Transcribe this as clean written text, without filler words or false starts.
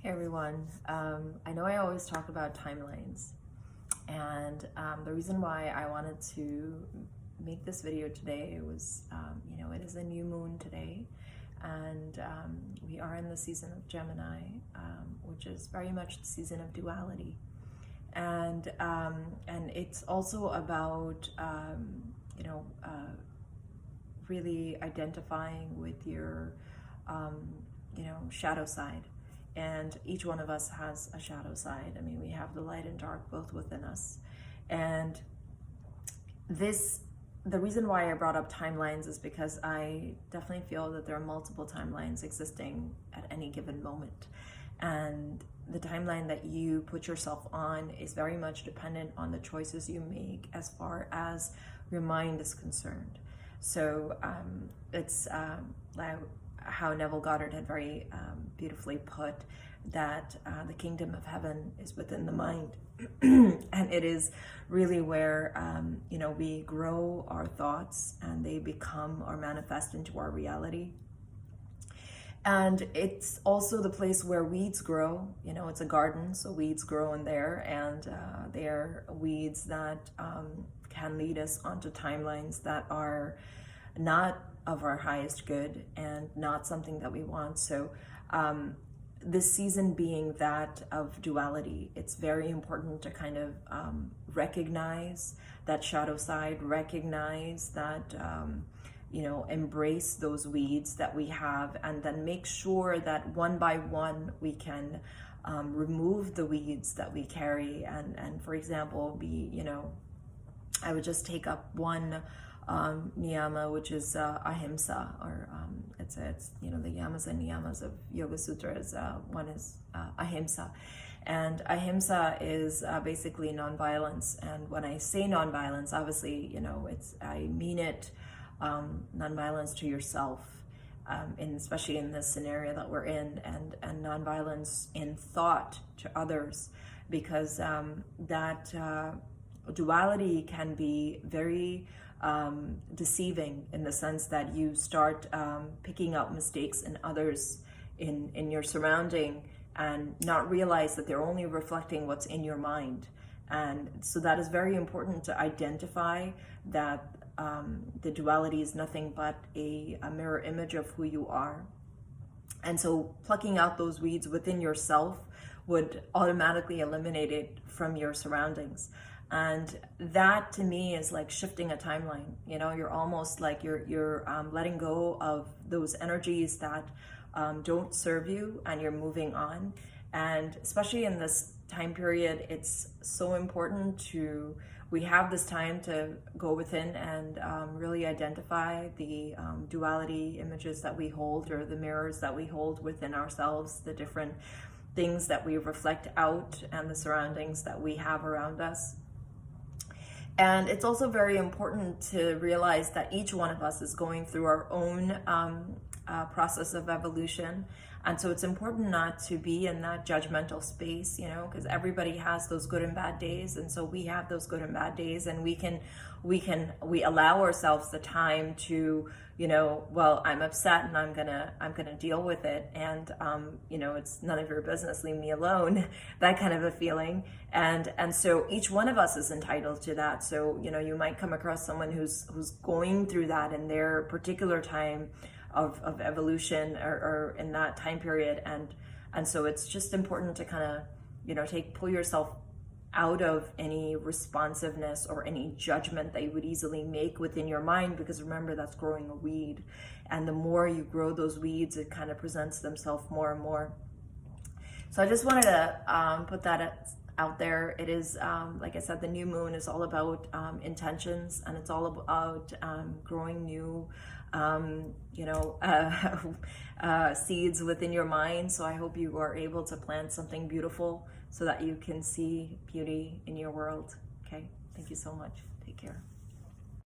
Hey everyone, I know I always talk about timelines, and the reason why I wanted to make this video today was, it is a new moon today, and we are in the season of Gemini, which is very much the season of duality, and it's also about really identifying with your shadow side. And each one of us has a shadow side. I mean, we have the light and dark both within us. And the reason why I brought up timelines is because I definitely feel that there are multiple timelines existing at any given moment. And the timeline that you put yourself on is very much dependent on the choices you make as far as your mind is concerned. So it's like how Neville Goddard had very beautifully put that the kingdom of heaven is within the mind. And it is really where we grow our thoughts and they become or manifest into our reality. And it's also the place where weeds grow. It's a garden, so weeds grow in there, and they're weeds that can lead us onto timelines that are not of our highest good and not something that we want. So this season being that of duality, it's very important to kind of recognize that shadow side, recognize that embrace those weeds that we have, and then make sure that one by one we can remove the weeds that we carry. And for example, I would just take up one niyama, which is ahimsa, or it's the yamas and niyamas of Yoga Sutras. One is ahimsa, and ahimsa is basically nonviolence. And when I say nonviolence, obviously, I mean it, nonviolence to yourself, especially in this scenario that we're in, and nonviolence in thought to others, because that duality can be very deceiving, in the sense that you start picking out mistakes in others, in your surrounding, and not realize that they're only reflecting what's in your mind. And so that is very important to identify that the duality is nothing but a mirror image of who you are. And so plucking out those weeds within yourself would automatically eliminate it from your surroundings. And that to me is like shifting a timeline. You're almost like you're letting go of those energies that don't serve you, and you're moving on. And especially in this time period, it's so important we have this time to go within and really identify the duality images that we hold, or the mirrors that we hold within ourselves, the different things that we reflect out, and the surroundings that we have around us. And it's also very important to realize that each one of us is going through our own process of evolution. And so it's important not to be in that judgmental space, because everybody has those good and bad days. And so we have those good and bad days, and we allow ourselves the time to, I'm upset and I'm gonna deal with it. And, it's none of your business, leave me alone, that kind of a feeling. And so each one of us is entitled to that. So, you might come across someone who's going through that in their particular time of evolution, or in that time period. And so it's just important to kind of, pull yourself out of any responsiveness or any judgment that you would easily make within your mind, because remember, that's growing a weed. And the more you grow those weeds, it kind of presents themselves more and more. So I just wanted to put that out there. It is, like I said, the new moon is all about intentions, and it's all about growing new seeds within your mind. So I hope you are able to plant something beautiful so that you can see beauty in your world. Okay, thank you so much. Take care.